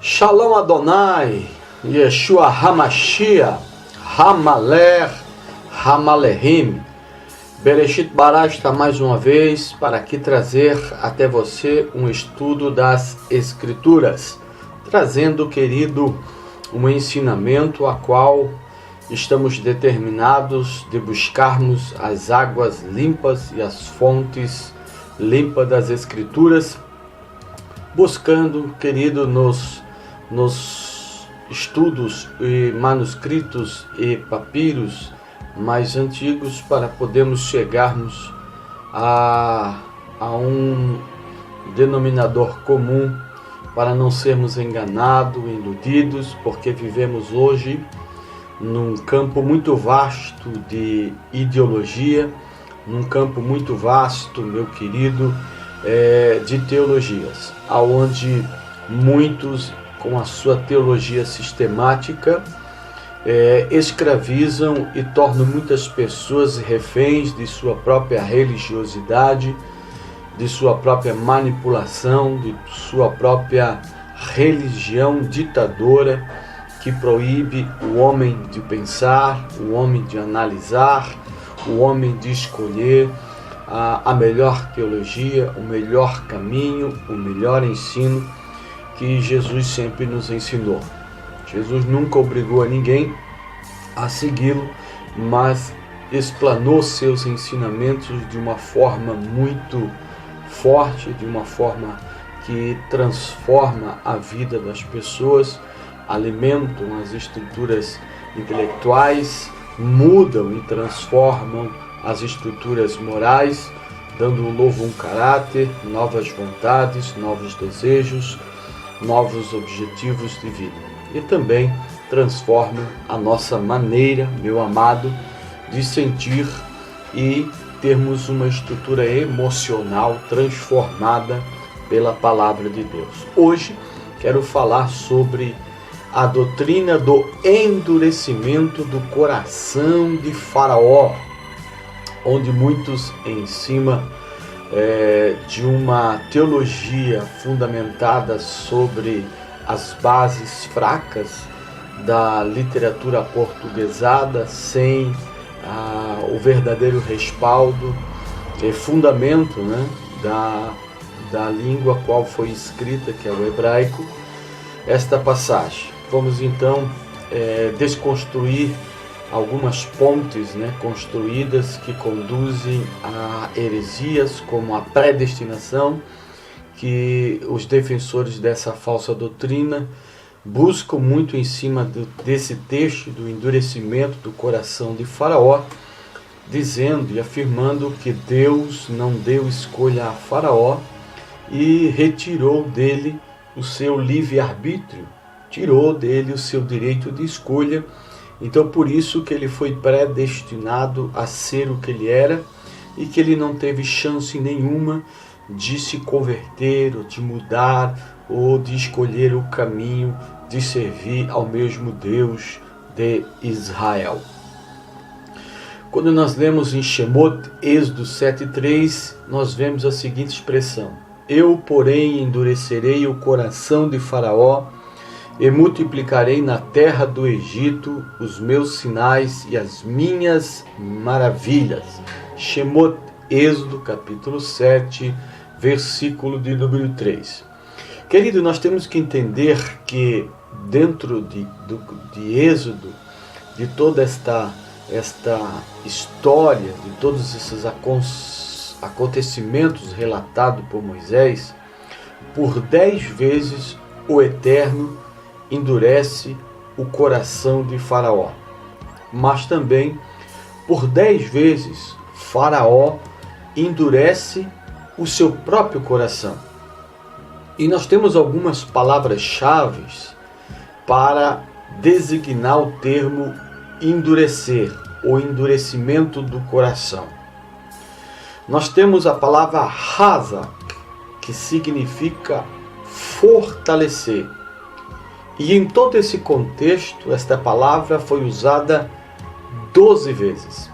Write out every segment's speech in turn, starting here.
Shalom Adonai, Yeshua HaMashiach, Hamaler, Hamalehim. Bereshit Bará está mais uma vez para aqui trazer até você um estudo das Escrituras, trazendo, querido, um ensinamento a qual estamos determinados de buscarmos as águas limpas e as fontes limpas das Escrituras, buscando, querido, nos estudos e manuscritos e papiros mais antigos para podermos chegarmos a um denominador comum, para não sermos enganados, iludidos, porque vivemos hoje num campo muito vasto de ideologia, num campo muito vasto, meu querido, de teologias, aonde muitos, com a sua teologia sistemática, escravizam e tornam muitas pessoas reféns de sua própria religiosidade, de sua própria manipulação, de sua própria religião ditadora, que proíbe o homem de pensar, o homem de analisar, o homem de escolher a melhor teologia, o melhor caminho, o melhor ensino que Jesus sempre nos ensinou. Jesus nunca obrigou a ninguém a segui-lo, mas explanou seus ensinamentos de uma forma muito forte, de uma forma que transforma a vida das pessoas, alimentam as estruturas intelectuais, mudam e transformam as estruturas morais, dando ao novo um caráter, novas vontades, novos desejos, novos objetivos de vida. E também transformam a nossa maneira, meu amado, de sentir e termos uma estrutura emocional transformada pela palavra de Deus. Hoje quero falar sobre a doutrina do endurecimento do coração de Faraó, onde muitos, em cima de uma teologia fundamentada sobre as bases fracas da literatura portuguesada, sem o verdadeiro respaldo e fundamento, da língua qual foi escrita, que é o hebraico, esta passagem. Vamos então desconstruir algumas pontes construídas que conduzem a heresias, como a predestinação, que os defensores dessa falsa doutrina buscam muito em cima desse texto do endurecimento do coração de Faraó, dizendo e afirmando que Deus não deu escolha a Faraó e retirou dele o seu livre-arbítrio, tirou dele o seu direito de escolha. Então, por isso que ele foi predestinado a ser o que ele era e que ele não teve chance nenhuma de se converter, ou de mudar, ou de escolher o caminho de servir ao mesmo Deus de Israel. Quando nós lemos em Shemot, Êxodo 7:3, nós vemos a seguinte expressão: Eu, porém, endurecerei o coração de Faraó e multiplicarei na terra do Egito os meus sinais e as minhas maravilhas. Shemot, Êxodo, capítulo 7, versículo de número 3. Querido, nós temos que entender que dentro de Êxodo, de toda esta história, de todos esses acontecimentos relatados por Moisés, por 10 vezes o Eterno endurece o coração de Faraó. Mas também, por 10 vezes, Faraó endurece o seu próprio coração. E nós temos algumas palavras-chave para designar o termo endurecer, o endurecimento do coração. Nós temos a palavra hazak, que significa fortalecer. E em todo esse contexto, esta palavra foi usada 12 vezes.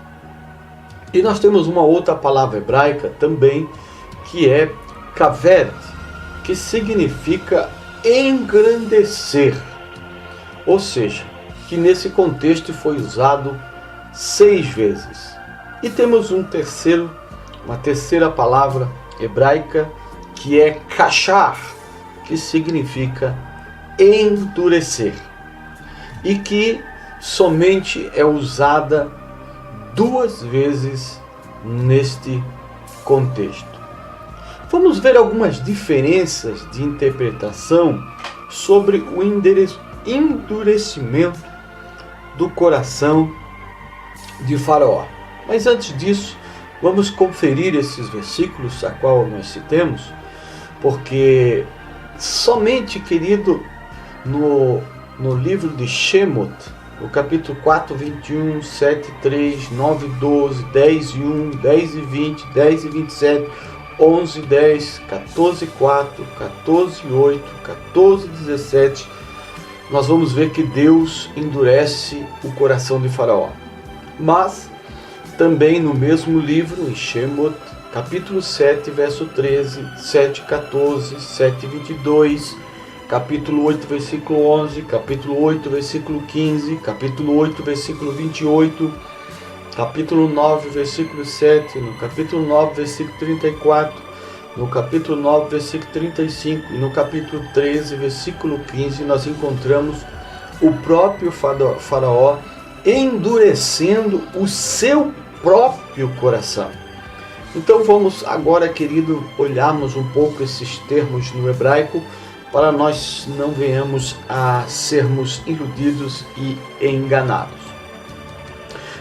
E nós temos uma outra palavra hebraica também, que é kaved, que significa engrandecer. Ou seja, que nesse contexto foi usado 6 vezes. E temos uma terceira palavra hebraica, que é kashar, que significa endurecer, e que somente é usada 2 vezes neste contexto. Vamos ver algumas diferenças de interpretação sobre o endurecimento do coração de Faraó. Mas antes disso, vamos conferir esses versículos a qual nós citemos, porque somente, querido, no livro de Shemot, no capítulo 4, 21, 7, 3, 9, 12, 10 e 1, 10 e 20, 10 e 27, 11, 10, 14, 4, 14, 8, 14, 17, nós vamos ver que Deus endurece o coração de Faraó. Mas também no mesmo livro, em Shemot, capítulo 7, verso 13, 7, 14, 7, 22, capítulo 8, versículo 11, capítulo 8, versículo 15, capítulo 8, versículo 28, capítulo 9, versículo 7, no capítulo 9, versículo 34, no capítulo 9, versículo 35 e no capítulo 13, versículo 15, nós encontramos o próprio Faraó endurecendo o seu próprio coração. Então vamos agora, querido, olharmos um pouco esses termos no hebraico, para nós não venhamos a sermos iludidos e enganados.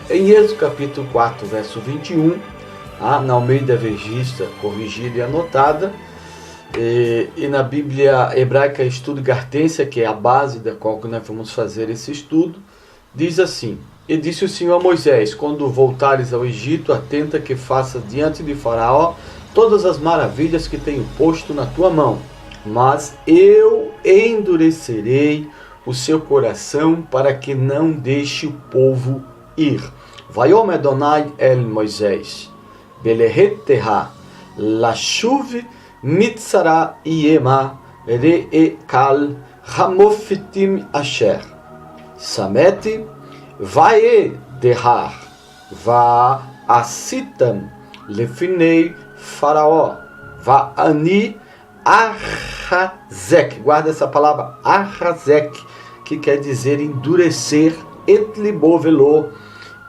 Em Êxodo capítulo 4, verso 21, na Almeida Revista corrigida e anotada, e na Bíblia Hebraica Estudo Gartência, que é a base da qual nós vamos fazer esse estudo, diz assim: E disse o Senhor a Moisés: Quando voltares ao Egito, atenta que faça diante de Faraó todas as maravilhas que tenho posto na tua mão, mas eu endurecerei o seu coração para que não deixe o povo ir. Vayomer Adonai el Moisés, Belehet terra, Lashuv mitzara iema re'ekal hamofitim asher, Sameti vae derrar, va asitam lefinei Faraó, va ani Ahazek. Guarda essa palavra Ahazek, que quer dizer endurecer, et libovelo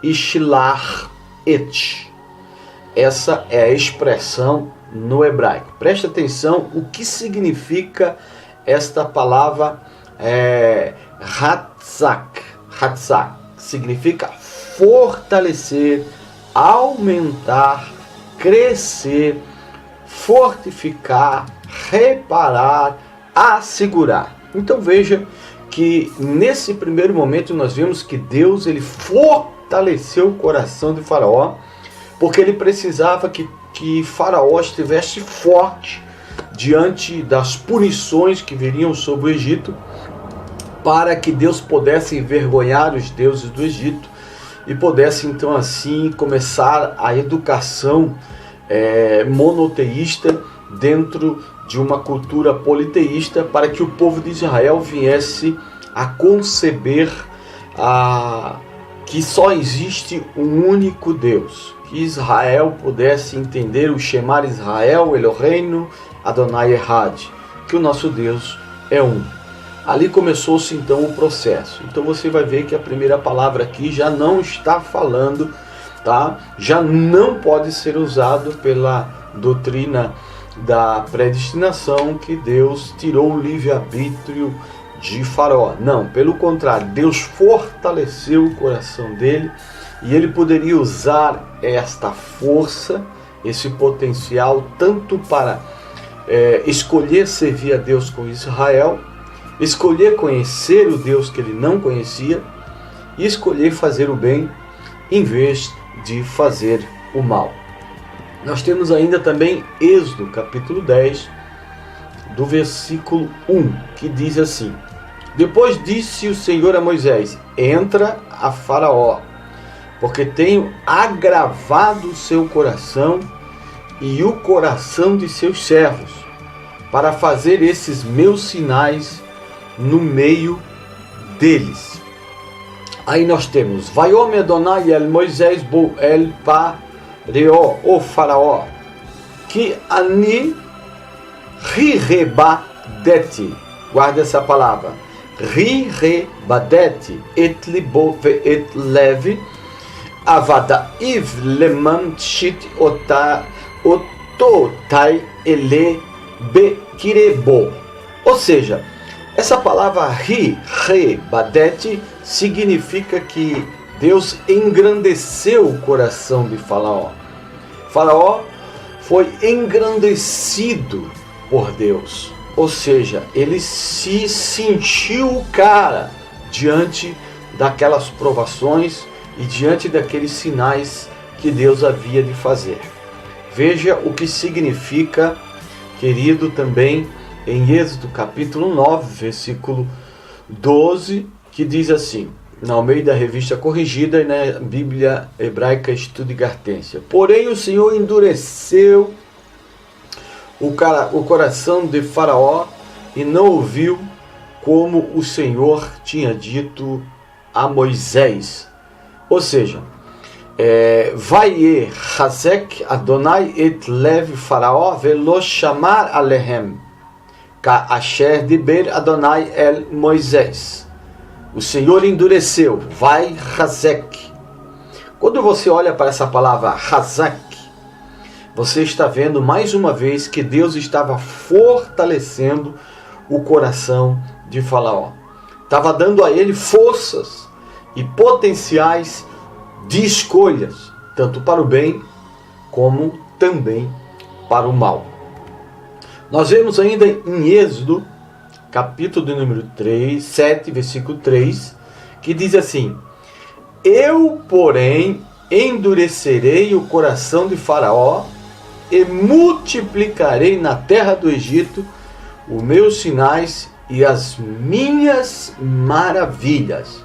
e shilar et. Essa é a expressão no hebraico. Preste atenção o que significa esta palavra Hatzak. Hatzak significa fortalecer, aumentar, crescer, fortificar, reparar, assegurar. Então veja que nesse primeiro momento nós vemos que Deus ele fortaleceu o coração de Faraó, porque ele precisava que Faraó estivesse forte diante das punições que viriam sobre o Egito, para que Deus pudesse envergonhar os deuses do Egito e pudesse então assim começar a educação monoteísta dentro de uma cultura politeísta, para que o povo de Israel viesse a conceber que só existe um único Deus, que Israel pudesse entender o Shemar Israel, Eloheinu, Adonai Echad, que o nosso Deus é um. Ali começou-se então o processo. Então você vai ver que a primeira palavra aqui já não está falando, já não pode ser usado pela doutrina da predestinação, que Deus tirou o livre-arbítrio de Faraó. Não, pelo contrário, Deus fortaleceu o coração dele e ele poderia usar esta força, esse potencial, tanto para escolher servir a Deus com Israel, escolher conhecer o Deus que ele não conhecia e escolher fazer o bem em vez de fazer o mal. Nós temos ainda também Êxodo capítulo 10, do versículo 1, que diz assim: Depois disse o Senhor a Moisés: Entra a Faraó, porque tenho agravado o seu coração e o coração de seus servos, para fazer esses meus sinais no meio deles. Aí nós temos, Vaiome Adonai el Moisés bo el Pareo, o faraó, que ani rirebadeti, guarda essa palavra, rirebadeti, et libo ve et leve, avada iv leman shit ototai ele bekirebo. Ou seja, essa palavra rebadete significa que Deus engrandeceu o coração de Faraó. Faraó foi engrandecido por Deus. Ou seja, ele se sentiu o cara diante daquelas provações e diante daqueles sinais que Deus havia de fazer. Veja o que significa, querido, também em Êxodo capítulo 9, versículo 12, que diz assim, no meio da Revista Corrigida e na Bíblia Hebraica Stuttgartense. Porém o Senhor endureceu o coração de Faraó e não ouviu como o Senhor tinha dito a Moisés. Ou seja, Vaie Hazek Adonai et lev Faraó velo chamar alehem ka asher diber Adonai el Moisés. O Senhor endureceu, vai Hazek. Quando você olha para essa palavra Hazak, você está vendo mais uma vez que Deus estava fortalecendo o coração de Faraó. Estava dando a ele forças e potenciais de escolhas, tanto para o bem como também para o mal. Nós vemos ainda em Êxodo, capítulo de número 7, versículo 3, que diz assim, eu, porém, endurecerei o coração de Faraó e multiplicarei na terra do Egito os meus sinais e as minhas maravilhas.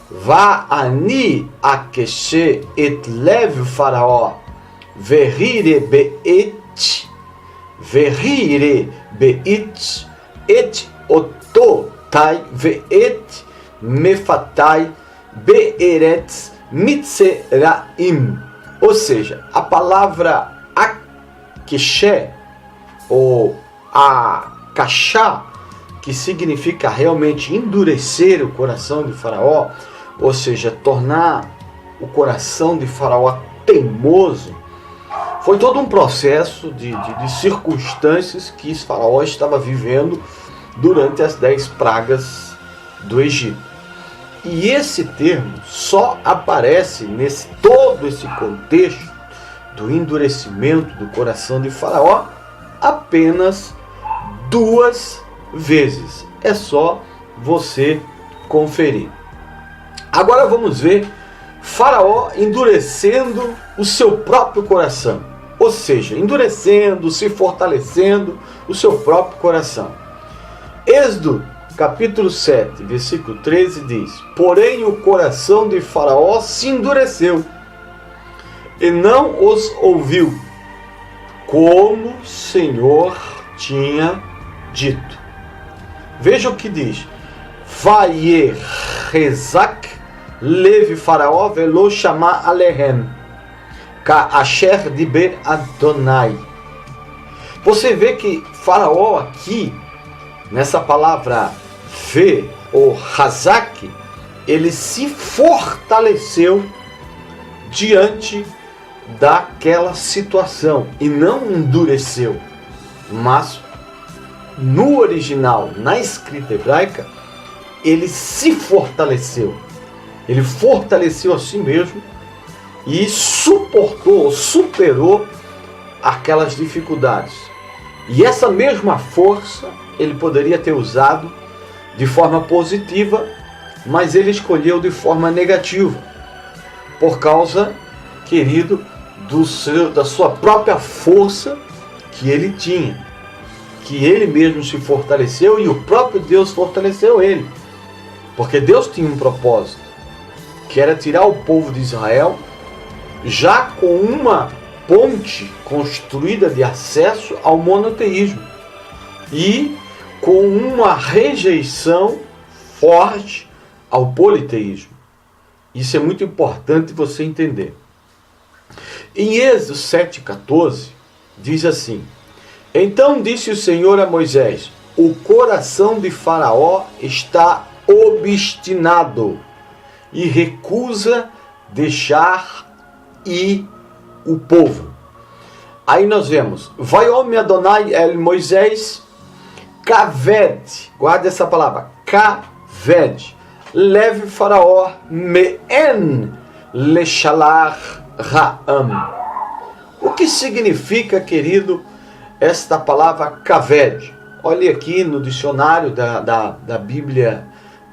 Va ani akeshe et lev Faraó verire beit et ototai veet mefatai beeretz mitzeraim. Ou seja, a palavra akeshe ou akashá, que significa realmente endurecer o coração de Faraó, ou seja, tornar o coração de Faraó teimoso, foi todo um processo de circunstâncias que Faraó estava vivendo durante as 10 pragas do Egito. E esse termo só aparece nesse todo esse contexto do endurecimento do coração de Faraó apenas 2 vezes. É só você conferir. Agora vamos ver Faraó endurecendo o seu próprio coração. Ou seja, endurecendo, se fortalecendo o seu próprio coração. Êxodo capítulo 7, versículo 13 diz, porém o coração de Faraó se endureceu e não os ouviu, como o Senhor tinha dito. Veja o que diz, Vaie Rezak lev Faraó velo chamar alehem ka asher diber Adonai. Você vê que Faraó aqui, nessa palavra ve ou Hazak, ele se fortaleceu diante daquela situação e não endureceu, mas no original, na escrita hebraica, ele se fortaleceu. Ele fortaleceu a si mesmo e suportou, superou aquelas dificuldades. E essa mesma força ele poderia ter usado de forma positiva, mas ele escolheu de forma negativa, por causa, querido, da sua própria força que ele tinha, que ele mesmo se fortaleceu e o próprio Deus fortaleceu ele, porque Deus tinha um propósito, que era tirar o povo de Israel já com uma ponte construída de acesso ao monoteísmo. e com uma rejeição forte ao politeísmo. Isso é muito importante você entender. Em Êxodo 7,14, diz assim: Então disse o Senhor a Moisés: O coração de Faraó está obstinado e recusa deixar ir o povo. Aí nós vemos: Vaiome Adonai el Moisés kaved, guarda essa palavra, kaved, leve Faraó me'en lechalar ra'am. O que significa, querido, esta palavra kaved? Olhe aqui no dicionário da Bíblia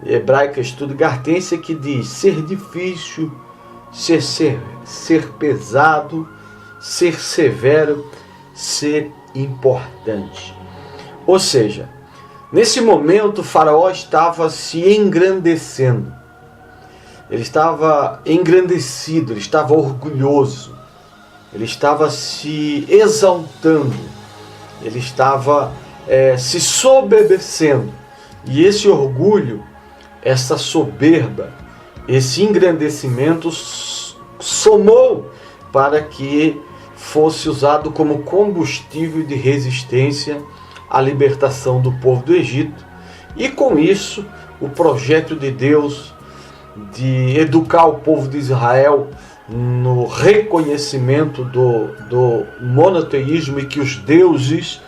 Hebraica Estudo Gartense, que diz ser difícil, ser pesado, ser severo, ser importante. Ou seja, nesse momento Faraó estava se engrandecendo. Ele estava engrandecido, ele estava orgulhoso, ele estava se exaltando, ele estava se soberbecendo. E esse orgulho, essa soberba, esse engrandecimento somou para que fosse usado como combustível de resistência à libertação do povo do Egito. E com isso, o projeto de Deus de educar o povo de Israel no reconhecimento do monoteísmo, e que os deuses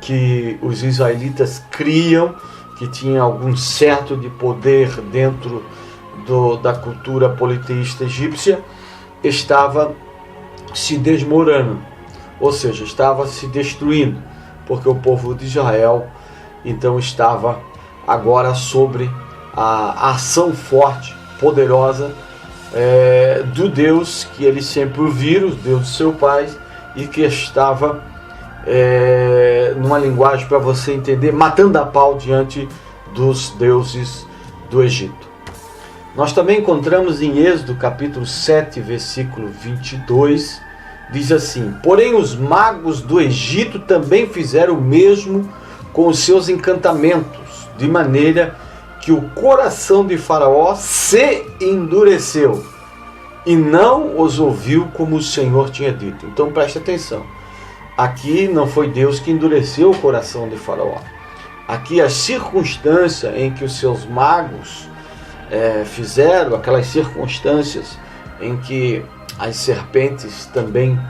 que os israelitas criam, que tinha algum certo de poder dentro da cultura politeísta egípcia, estava se desmoronando, ou seja, estava se destruindo, porque o povo de Israel então estava agora sobre a ação forte, poderosa do Deus que eles sempre ouviram, o Deus de seu pai, e que estava numa linguagem para você entender, matando a pau diante dos deuses do Egito. Nós também encontramos em Êxodo capítulo 7, versículo 22, diz assim: Porém os magos do Egito também fizeram o mesmo com os seus encantamentos, de maneira que o coração de Faraó se endureceu e não os ouviu como o Senhor tinha dito. Então preste atenção. Aqui não foi Deus que endureceu o coração de Faraó. Aqui a circunstância em que os seus magos fizeram, aquelas circunstâncias em que as serpentes também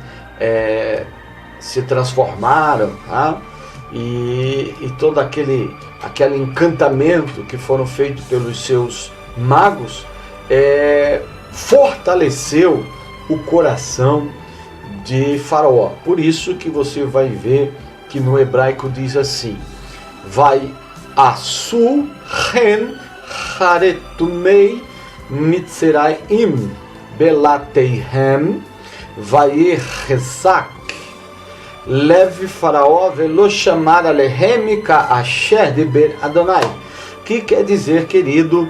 se transformaram, tá? E todo aquele encantamento que foram feitos pelos seus magos fortaleceu o coração de Faraó. Por isso que você vai ver que no hebraico diz assim: vai asu ren haretumei mitzeraim belateihem vai rezak leve Faraó velo chamar alehem ka asher deber Adonai. Que quer dizer, querido,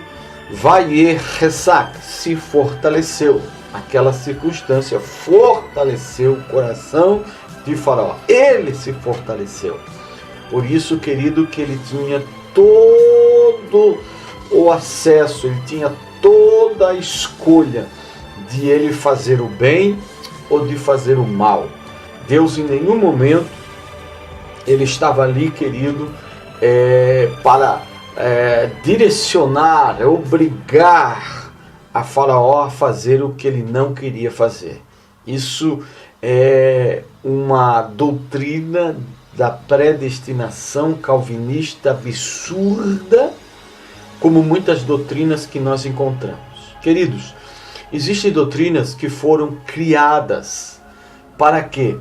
vai rezak, se fortaleceu. Aquela circunstância fortaleceu o coração de Faraó. Ele se fortaleceu. Por isso, querido, que ele tinha todo o acesso, ele tinha toda a escolha de ele fazer o bem ou de fazer o mal. Deus em nenhum momento ele estava ali, querido, para direcionar, obrigar a Faraó a fazer o que ele não queria fazer. Isso é uma doutrina da predestinação calvinista absurda, como muitas doutrinas que nós encontramos. Queridos, existem doutrinas que foram criadas para quê?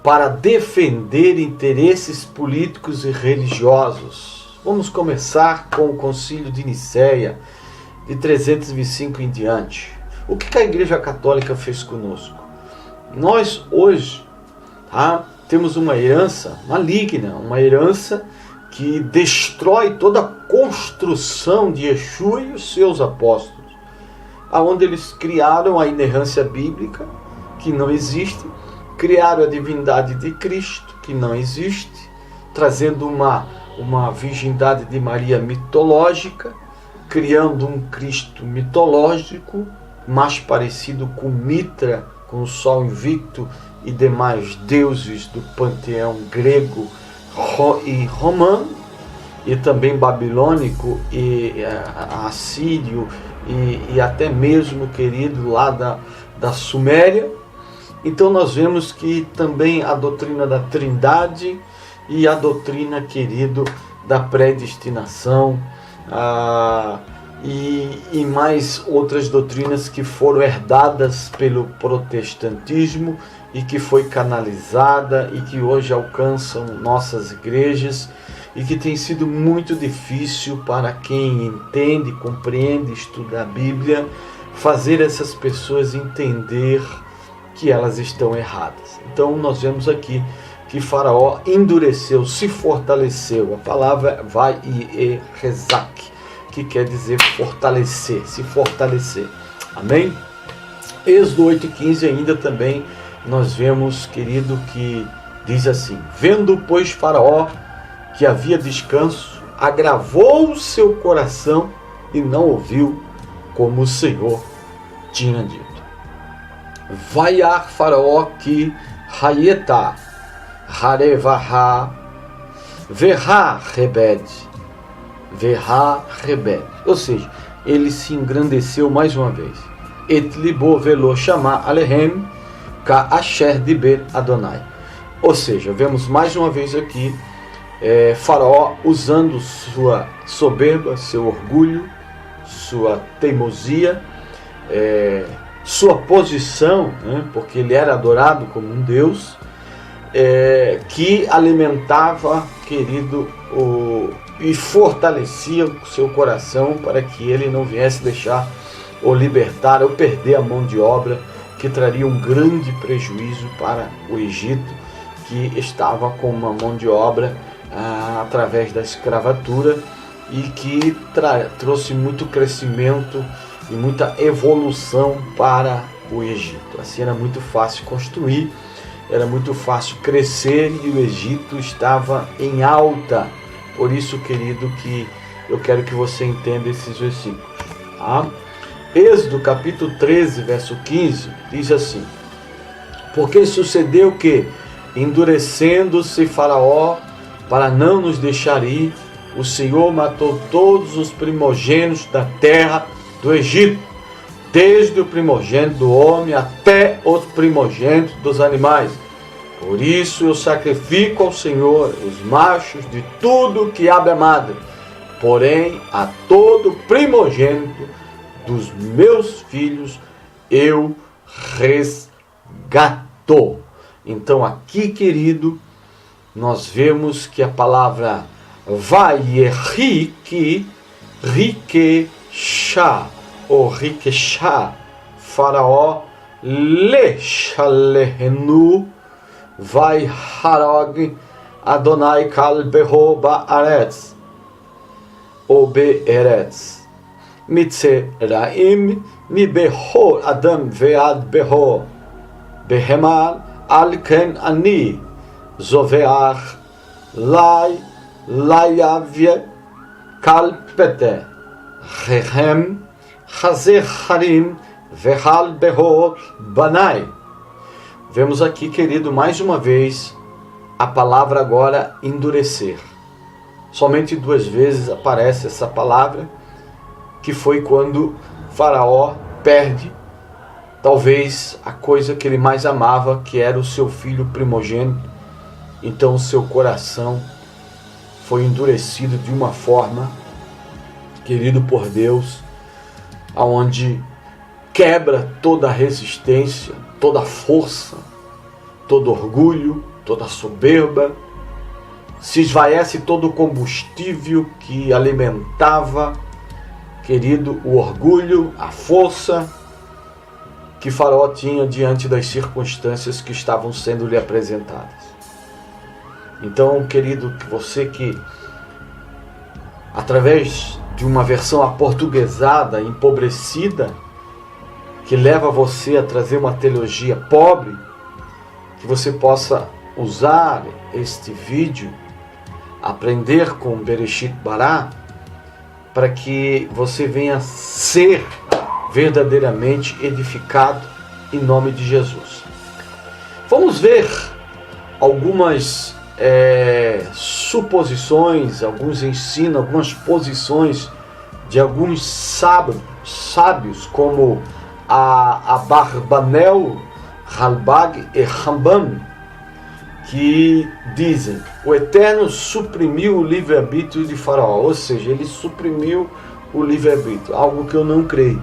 Para defender interesses políticos e religiosos. Vamos começar com o Concílio de Nicéia, de 325 em diante. O que a Igreja Católica fez conosco? Nós hoje temos uma herança maligna, uma herança que destrói toda a construção de Yeshua e os seus apóstolos, aonde eles criaram a inerrância bíblica, que não existe, criaram a divindade de Cristo, que não existe, trazendo uma virgindade de Maria mitológica, criando um Cristo mitológico, mais parecido com Mitra, com o Sol invicto e demais deuses do panteão grego e romano, e também babilônico e assírio e até mesmo, querido, lá da Suméria. Então nós vemos que também a doutrina da Trindade e a doutrina, querido, da predestinação, e mais outras doutrinas que foram herdadas pelo protestantismo e que foi canalizada e que hoje alcançam nossas igrejas, e que tem sido muito difícil para quem entende, compreende, estuda a Bíblia, fazer essas pessoas entender que elas estão erradas. Então nós vemos aqui que Faraó endureceu, se fortaleceu. A palavra vai e rezak, que quer dizer fortalecer, se fortalecer. Amém? Êxodo 8:15 ainda também nós vemos, querido, que diz assim: vendo, pois, Faraó que havia descanso, agravou o seu coração e não ouviu como o Senhor tinha dito. Vaiar Faraó que Hayetá, Harevaha, Verha Rebed, ou seja, ele se engrandeceu mais uma vez. Et libo velo shama alehem ka asher diber Adonai. Ou seja, vemos mais uma vez aqui Faraó usando sua soberba, seu orgulho, sua teimosia, sua posição, porque ele era adorado como um Deus, que alimentava, querido, e fortalecia o seu coração para que ele não viesse deixar ou libertar ou perder a mão de obra, que traria um grande prejuízo para o Egito, que estava com uma mão de obra através da escravatura e que trouxe muito crescimento e muita evolução para o Egito. Assim era muito fácil construir, era muito fácil crescer, e o Egito estava em alta. Por isso, querido, que eu quero que você entenda esses versículos. Êxodo capítulo 13, verso 15, diz assim: porque sucedeu que, endurecendo-se Faraó para não nos deixar ir, o Senhor matou todos os primogênitos da terra do Egito, desde o primogênito do homem até os primogênitos dos animais. Por isso eu sacrifico ao Senhor os machos de tudo que abre a madre, porém a todo primogênito dos meus filhos eu resgato. Então aqui, querido, nós vemos que a palavra Vayerhi, Rikeshá, ou Rikeshá, Faraó, Lechalehenu, Vai Harog, Adonai Kal Beho Baaretz, ou Beeretz, Mitzeraim, Mibeho Adam Vead Beho, Behemal, Alken Ani, Zoveach, Lai, Laiavie, Kalpete, Rechem, Hazecharim, Vehal Beho, Banai. Vemos aqui, querido, mais uma vez a palavra agora endurecer. Somente 2 vezes aparece essa palavra, que foi quando Faraó perde talvez a coisa que ele mais amava, que era o seu filho primogênito. Então o seu coração foi endurecido de uma forma, querido por Deus, aonde quebra toda a resistência, toda a força, todo orgulho, toda a soberba, se esvaece todo o combustível que alimentava, querido, o orgulho, a força que Faraó tinha diante das circunstâncias que estavam sendo lhe apresentadas. Então, querido, você que, através de uma versão aportuguesada, empobrecida, que leva você a trazer uma teologia pobre, que você possa usar este vídeo aprender com Bereshit Bará, para que você venha ser verdadeiramente edificado em nome de Jesus. Vamos ver algumas suposições, alguns ensinos, algumas posições de alguns sábios, como a Barbanel, Ralbag e Rambam, que dizem: o Eterno suprimiu o livre-arbítrio de Faraó, ou seja, ele suprimiu o livre-arbítrio, algo que eu não creio.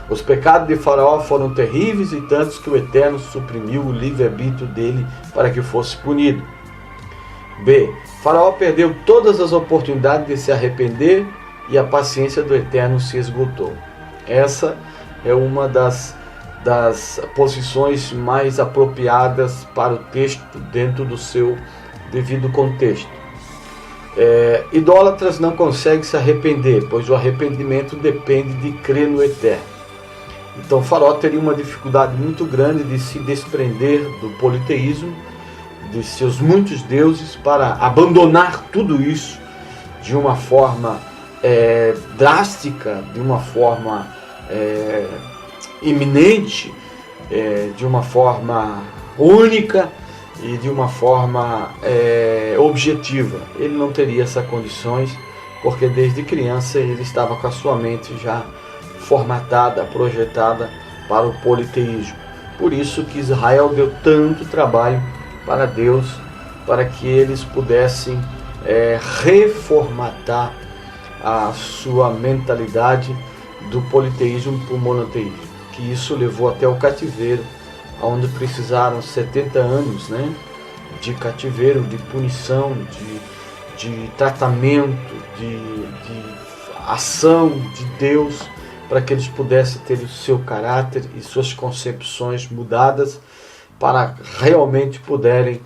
Os pecados de Faraó foram terríveis e tantos que o Eterno suprimiu o livre-arbítrio dele para que fosse punido. B. Faraó perdeu todas as oportunidades de se arrepender e a paciência do Eterno se esgotou. Essa é uma das posições mais apropriadas para o texto dentro do seu devido contexto. Idólatras não conseguem se arrepender, pois o arrependimento depende de crer no Eterno. Então Faraó teria uma dificuldade muito grande de se desprender do politeísmo, de seus muitos deuses, para abandonar tudo isso de uma forma drástica, de uma forma iminente, de uma forma única e de uma forma objetiva. Ele não teria essas condições, porque desde criança ele estava com a sua mente já formatada, projetada para o politeísmo. Por isso que Israel deu tanto trabalho para Deus, para que eles pudessem reformatar a sua mentalidade do politeísmo para o monoteísmo, que isso levou até o cativeiro, onde precisaram 70 anos, de cativeiro, de punição, de tratamento, de ação de Deus, para que eles pudessem ter o seu caráter e suas concepções mudadas, para realmente puderem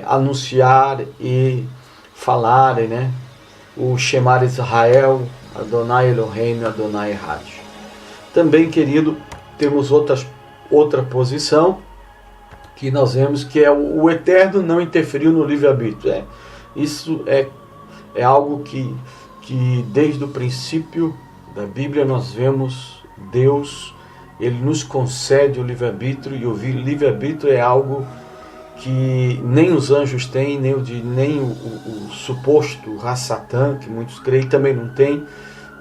anunciar e falarem, o Shemar Israel, Adonai Eloheinu, Adonai Echad. Também, querido, temos outra posição que nós vemos, que é o Eterno não interferiu no livre-arbítrio. Isso é algo que desde o princípio da Bíblia nós vemos Deus, ele nos concede o livre-arbítrio, e o livre-arbítrio é algo que nem os anjos têm, nem o suposto Ra-Satã, que muitos creem, também não tem.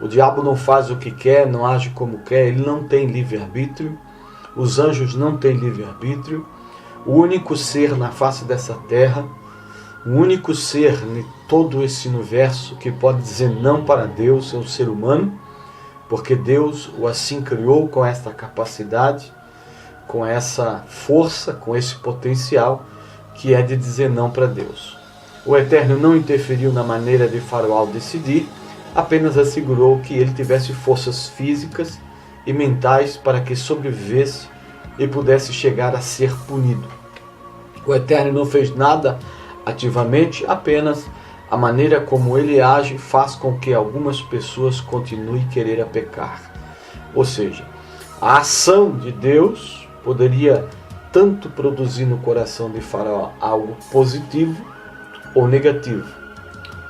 O diabo não faz o que quer, não age como quer, ele não tem livre-arbítrio. Os anjos não têm livre-arbítrio. O único ser na face dessa terra, o único ser em todo esse universo que pode dizer não para Deus é o ser humano, porque Deus o assim criou com essa capacidade, com essa força, com esse potencial, que é de dizer não para Deus. O Eterno não interferiu na maneira de Faraó decidir, apenas assegurou que ele tivesse forças físicas e mentais para que sobrevivesse e pudesse chegar a ser punido. O Eterno não fez nada ativamente, apenas a maneira como ele age faz com que algumas pessoas continuem a querer pecar. Ou seja, a ação de Deus poderia tanto produzir no coração de Faraó algo positivo ou negativo.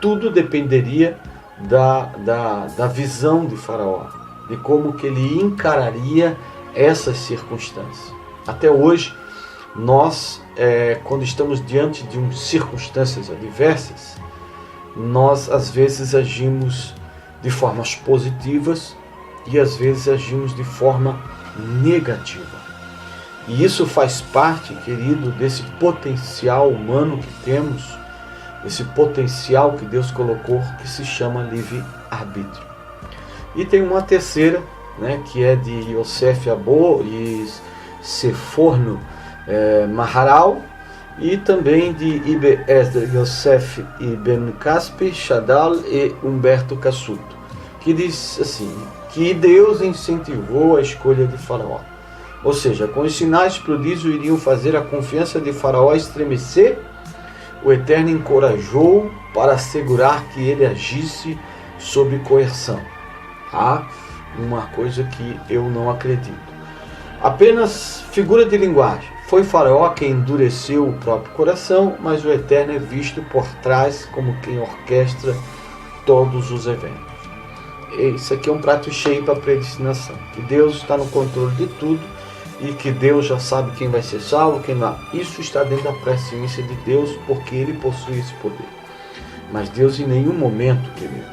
Tudo dependeria da visão de Faraó, de como que ele encararia essas circunstâncias. Até hoje, nós, quando estamos diante de circunstâncias adversas, nós às vezes agimos de formas positivas e às vezes agimos de forma negativa. E isso faz parte, querido, desse potencial humano que temos, esse potencial que Deus colocou, que se chama livre-arbítrio. E tem uma terceira, que é de Yosef Abo e Seforno Maharal, e também de Ibe Esdra, Yosef Ibn Caspi, Shadal e Humberto Cassuto, que diz assim, que Deus incentivou a escolha de Faraó. Ou seja, com os sinais prodígios iriam fazer a confiança de Faraó estremecer, o Eterno encorajou para assegurar que ele agisse sob coerção. Uma coisa que eu não acredito. Apenas figura de linguagem. Foi Faraó quem endureceu o próprio coração, mas o Eterno é visto por trás como quem orquestra todos os eventos. Isso aqui é um prato cheio para a predestinação. Que Deus está no controle de tudo e que Deus já sabe quem vai ser salvo, quem não. Isso está dentro da presciência de Deus, porque Ele possui esse poder. Mas Deus em nenhum momento, querido,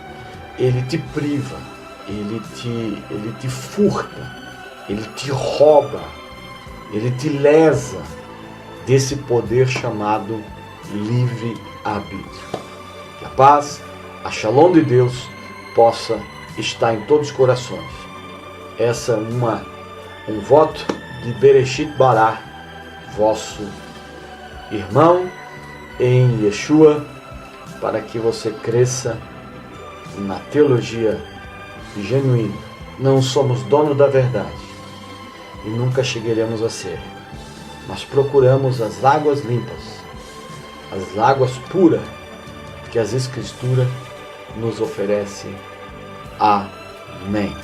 Ele te priva, Ele te furta, Ele te rouba, Ele te lesa desse poder chamado livre-arbítrio. Que a paz, a shalom de Deus possa estar em todos os corações. Essa é um voto de Bereshit Bará, vosso irmão em Yeshua, para que você cresça na teologia genuína. Não somos donos da verdade e nunca chegaremos a ser, mas procuramos as águas limpas, as águas puras que as Escrituras nos oferecem. Amém.